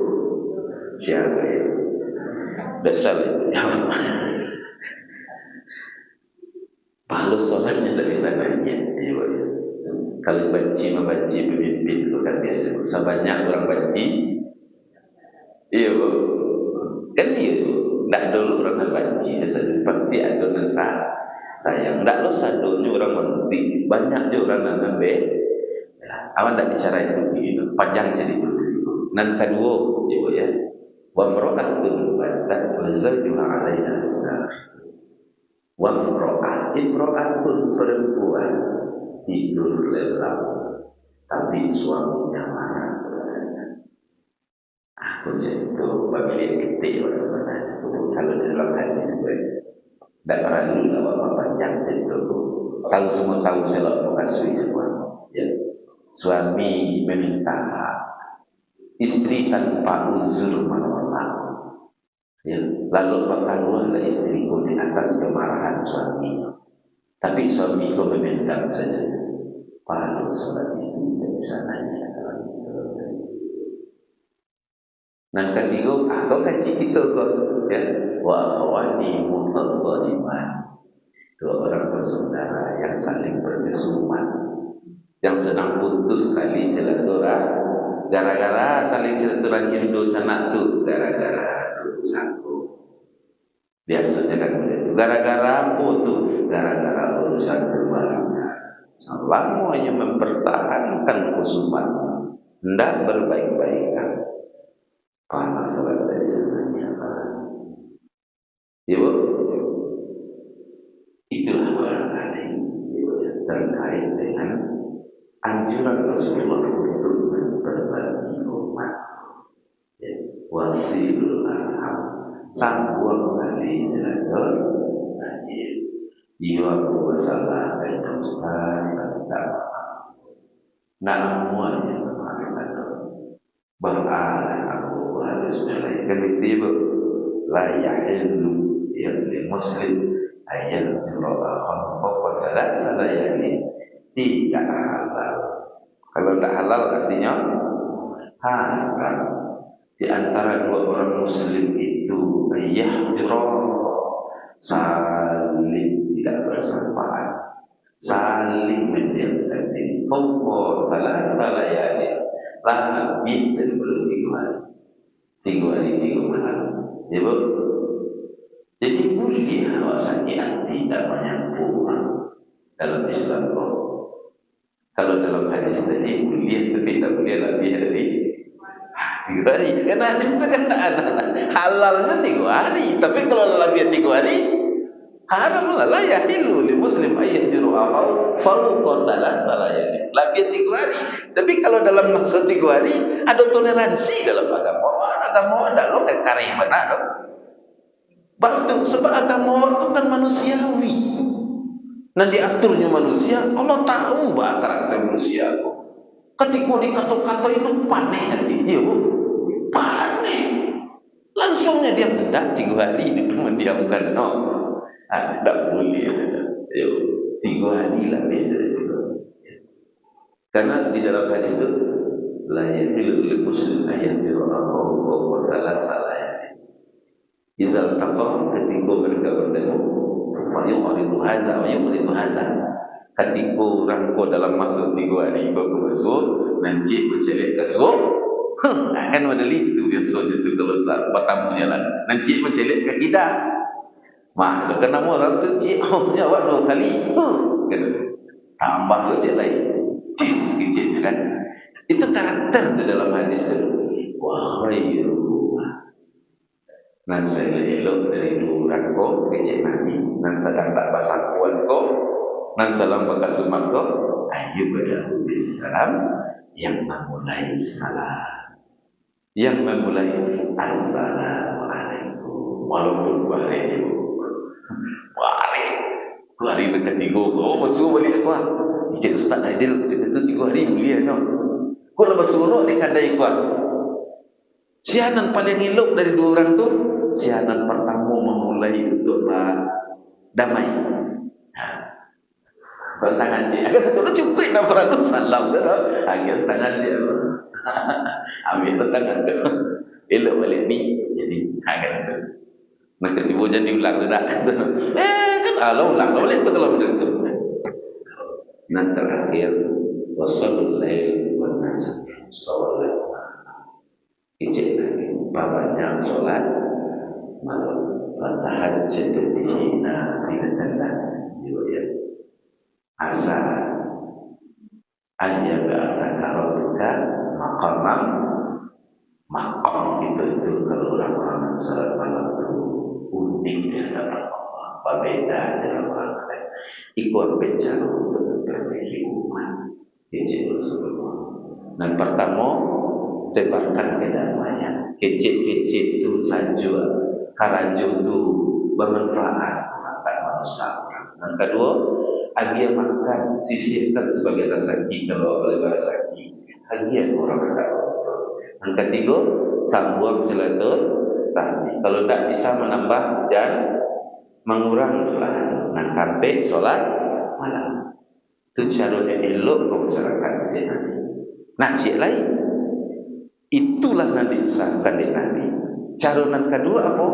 siapa ya? Dasar itu jawab. Pahala solatnya tak bisa nanya. Kalau membenci pemimpin itu kan biasa. Sebanyak orang benci, iya bu, kan iya bu. Tidak dulu orang benci sesuatu pasti ada yang sayang. Tidak lo sadurnya orang mengerti. Banyak je orang yang ngambil. Awan tidak bicara itu begini. Panjang jadi dulu. Dan kedua, ibu ya, wa mro'atun badat wa zawjuha 'alaiha as-sar. Wa imro'atun perempuan tidur lelap, tapi suaminya marah. Aku jatuh bagi titik orang sebenarnya. Kalau dalam hadis gue, tidak perlu lawak panjang jatuh. Tahu semua tahu selok mukaswinya pun. Ya. Suami meminta hak, istri tanpa uzur menolak. Ya. Lalu bertaruhlah istriku di atas kemarahan suami. Tapi suami kau memendam saja. Pahala sholat istri dari sananya. Dan ketiga, kau kaji kita kau, ya, wa akhwani mutasaliman. Dua orang bersaudara yang saling berkesuman, yang sedang putus tali silaturahmi, gara-gara tali silaturahmi dosa nak tu, gara-gara urusanku. Biasanya kan begitu. Gara-gara apa tu? Gara-gara urusan keluarga. Selamanya mempertahankan kesumannya, hendak berbaik-baikan. Pahala sholat dari sananya. Ibu, itulah barangkali terkait dengan anjuran Rasulullah untuk berbagi umat. Wasilul arham, sambung tali silaturahmi. Ia aku bersalah dari Ustaz dan tak namuannya beralah aku harus menaikkan itu la yahillu li muslim ayat jura'ahun pokoknya salah yang tidak halal. Kalau tidak halal artinya haram. Di antara dua orang muslim itu ayah jura'ah saling tidak bersamaan, saling mendiamkan diri. Pokoknya salah yang lebih dari belum 3 hari 3 malam. Ya bu. Jadi mulia awasanya tidak menyampurkan dalam Islam. Kalau dalam hadis tadi mulia tapi tak boleh lebih dari 3 hari. Karena hadis itu kan tak ada halalnya 3 hari. Tapi kalau lebih 3 hari haram lah ya hilu li muslim ayat juru'ahau fawqa thalath layali. Lebih 3 hari. Tapi kalau dalam masa 3 hari ada toleransi dalam agama. Agama tidak lo karih benar dong. Batu sebab agama itu kan manusiawi. Dan diaturnya manusia, Allah tahu bah karakter manusia. Ketika dikata-kata itu panik hatinya, panik. Langsungnya dia hendak 3 hari itu mendiamkan. No, tidak boleh. 3 hari lebih dari itu. Karena di dalam hadis itu la yahilu lil muslim ayat dira'ahu wa salah ya. Izal taqam ketika mereka bertemu, wa yu'ridu hadza wa yu'ridu hadza. Ketika orang ko dalam masa 3 hari baru masuk, nanti mencelik kasut. Kan model itu biasanya tu kalau bertamu jalan. Nanti mencelik ke kita. Mah, kena orang tu cik jawab 2 kali. Kan tambah lo cik lain. Cik kan. Itu karakter di dalam hadis itu. Wah, nan saya elok dari duran ko kecik Nabi, nan sedang tak basah kuat ko, nan salam bekas umat ko, ayu badahu bisalam yang memulai salam, yang memulai assalamualaikum, walaupun bahaya bahaya, 2 hari ketiga, basuh balik kuat, cik Ustaz Aidil kita tu 3 hari mulia no, kau lepas suruh di kadai kuat. Sianan paling elok dari 2 orang tu, sianan pertama memulai untuklah damai. Tangan dia, agar tu cukup nak beratus salam tu, agar tangan dia, ambil tangan tu, elok balik ni, jadi agar tu. Nak ketipu jadi ulang tu dah. Kan Allah ulang boleh tu kalau begitu. Nan terakhir wasalul lail wan nasr salat ijek banyak solat malam tahajjud dihina bila juga asa anya ba'ataka rabbuka maqamam maqam itu kalau orang-orang salat malam itu unik di hadapan Allah, berbeda dengan orang lain. Ikut bicara untuk memperbaiki umat kecil semua. Dan pertama tebarkan kedamaian. Kecil-kecil itu saja karajo itu bermanfaat akan manusia. Dan kedua, agia makan sisihkan sebagai rezeki kalau boleh rezeki. Agia orang ada. Dan ketiga, sambung silaturahmi. Kalau tak bisa menambah dan menguranglah nak sampai solat malam. Itu caranya elok masyarakat cik Nabi. Nah, cik lain. Itulah yang disahkan di Nabi. Cara yang kedua apa?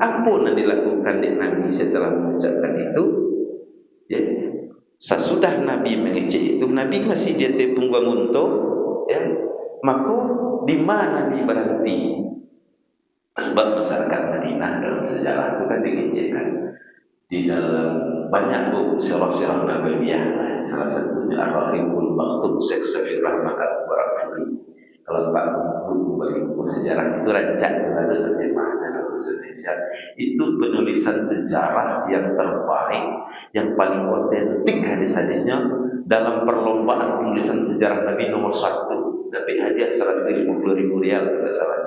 Apa yang dilakukan di Nabi setelah mengucapkan itu? Ya. Sesudah Nabi mengejek itu, Nabi masih dia tepunggang untuk, ya. Maka di mana Nabi berhenti? Sebab masyarakat Madinah dalam sejarah itu kan diinjekkan di dalam banyak buku sirah-sirah Nabawiyah. Salah satunya Ar-Rahimul Maktum Syekh Safir Rahmat Al-Barakuli. Kalau Pak buku bagi buku sejarah itu rancak ada terjemahan dalam bahasa Indonesia. Itu penulisan sejarah yang terbaik, yang paling otentik hadis-hadisnya dalam perlombaan penulisan sejarah Nabi nomor 1. Dapat hadiah 150.000 rial tidak salah.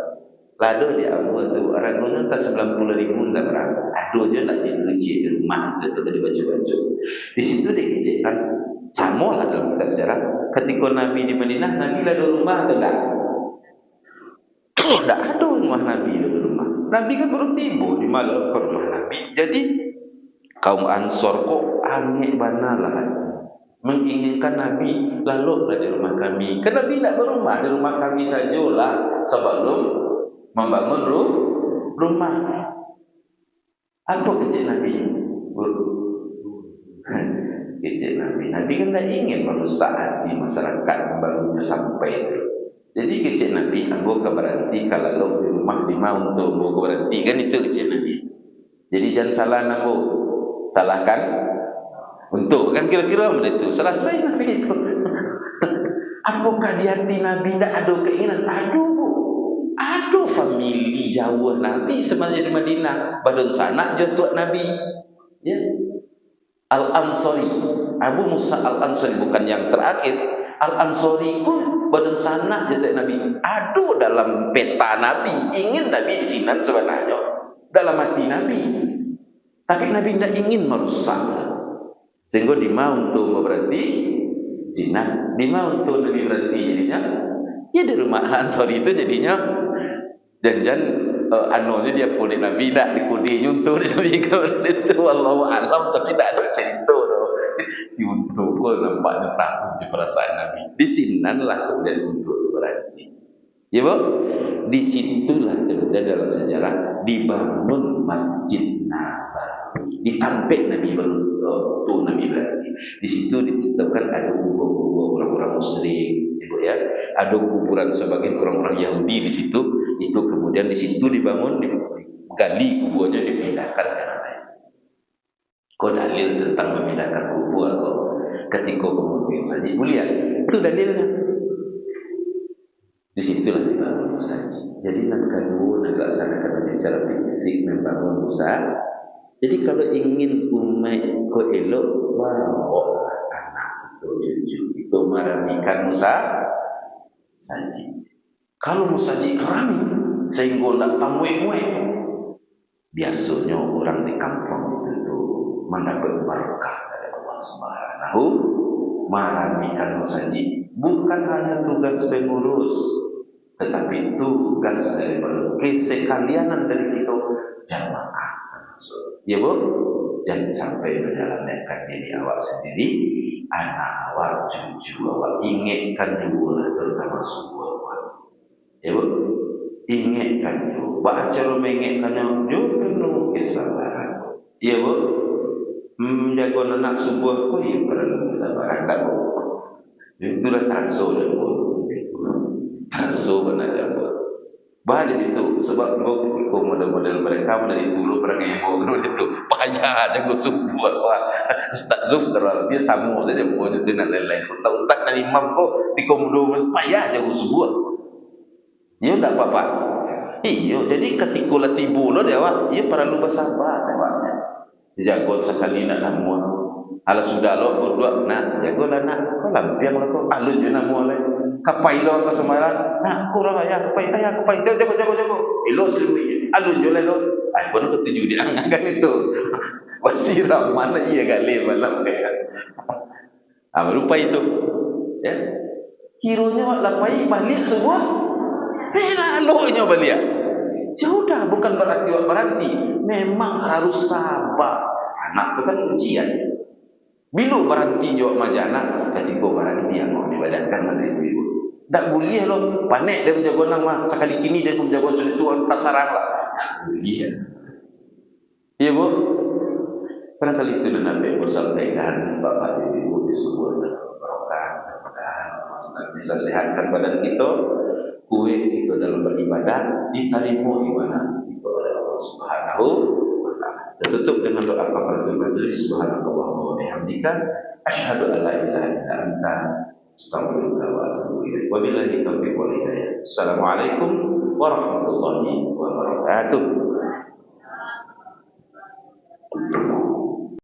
Lado dia awal tu orang guna tak 90.000 tak berapa. Aduh je nak diuji di rumah tu di baju-baju. Di situ dikecekkan sama lah dalam kitab sejarah. Ketika Nabi di Madinah, Nabi ada rumah atau tak? Tak ada rumah Nabi di rumah. Nabi kan baru tiba di malam ke rumah Nabi. Jadi kaum Ansor kok angin banalah menginginkan Nabi lalulah di rumah kami. Kan Nabi tak berumah di rumah kami sajalah sebelum membangun rumah. Apa kecil Nabi? Kecil Nabi. Nabi kan tak ingin merusak hati masyarakat barunya sampai itu. Jadi kecil Nabi, aku berhenti kalau di rumah lima untuk aku berhenti kan itu kecil Nabi. Jadi jangan salah aku, salahkan untuk kan kira-kira benda itu. Selesai Nabi itu. Apakah di hati Nabi tak ada keinginan? Aduh famili jauh Nabi sebenarnya di Madinah. Badan sana jatuh Nabi. Ya. Al-Ansari, Abu Musa Al-Ansari bukan yang terakhir. Al-Ansari pun badan sana jatuh Nabi. Aduh dalam peta Nabi ingin Nabi di sini sebenarnya dalam hati Nabi. Tapi Nabi tidak ingin merusak. Sehingga dimau untuk berhenti zina, dimau untuk Nabi berhenti jadinya. Ya di rumah Ansari itu jadinya jangan anunya dia kulit Nabi tak dikudi nyuntur Nabi kalau itu wallahu alam tapi tak ada cerita doh. Nyuntur kok nampaknya takut di perasaan Nabi. Di sinanlah kemudian untuk berarti. Ya Bu, di situlah kemudian dalam sejarah dibangun Masjid Nabawi. Ditampik Nabi tu Nabi berarti. Di situ diceritakan ada kubur-kubur orang-orang musyrik, Ibu ya. Ada kuburan sebagian orang-orang Yahudi di situ. Itu kemudian di situ dibangun, digali kuburnya dipindahkan ke lain. Kau dalil tentang memindahkan kubur kau ketika kemudian saja mulia. Itu dalilnya. Di situlah dibangun saja. Jadi nak kedua nak laksanakan secara fisik membangun usaha. Jadi kalau ingin umat kau elok, bawa anak itu cucu itu meramikan usaha saja. Kalau musajid rami sehingga tak tamuai-muai, biasanya orang di kampung itu mendapat berkah dari Allah Subhanahu. Meramikan musajid bukan hanya tugas pengurus, tetapi tugas dari kesekalianan dari kita jamaah. Ya Bu, jangan sampai menjalankan diri awak sendiri, anak awak, cucu awak, ingatkan juga terutama semua. Ya Bu, ingatkan juga. Baca mengingatkan juga penuh kesabaran. Ya Bu, menjaga anak sebuah kau ya perlu kesabaran tak kau. Itulah taso dan kau. Taso benar jago. Balik itu sebab kau ketika model-model mereka dari dulu pernah ibu itu payah jago sebuah kau. Ustaz Zul terlalu dia sama saja kau itu nak lain-lain. Ustaz dan imam kau di komodo payah jago sebuah. Ya tak apa-apa. Iya, jadi ketika lah tibu lo dia awak, ia perlu bersabar sebabnya. Jago sekali nak namun. Kalau sudah lo berdua nak jago lah nak. Kau lampiang lah kau. Alun je namu oleh. Kapai lo ke semaran. Nak kurang ayah kapai jago. Elo selimui. Alun je lah lo. Ay, pun aku tuju dia angkat itu. Wasiram mana ia kali malam kayak. Lupa itu. Ya. Kiranya wak lapai balik semua. Nak lonya balik. Ya udah, bukan berarti memang harus sabar. Anak itu kan ujian. Bila berhenti jawab majana, ketika berhenti yang mau dibadankan oleh ibu. Tak boleh lo panik dia menjaga nama sekali kini dia menjaga sudah tu tak sarang lah. Tak boleh. Ya bu. Barangkali itu dan Nabi bersampaikan Bapak Ibu di sebuah barokah bisa sehatkan badan kita. Kue itu dalam beribadah diterima ibadah itu oleh Allah Subhanahu wa taala. Tutup dengan doa kafaratul majlis. Subhanallah wa bihamdika asyhadu an la ilaha illa anta astaghfiruka wa atubu ilaik. Wabillahi taufiq wal hidayah. Assalamualaikum warahmatullahi wabarakatuh.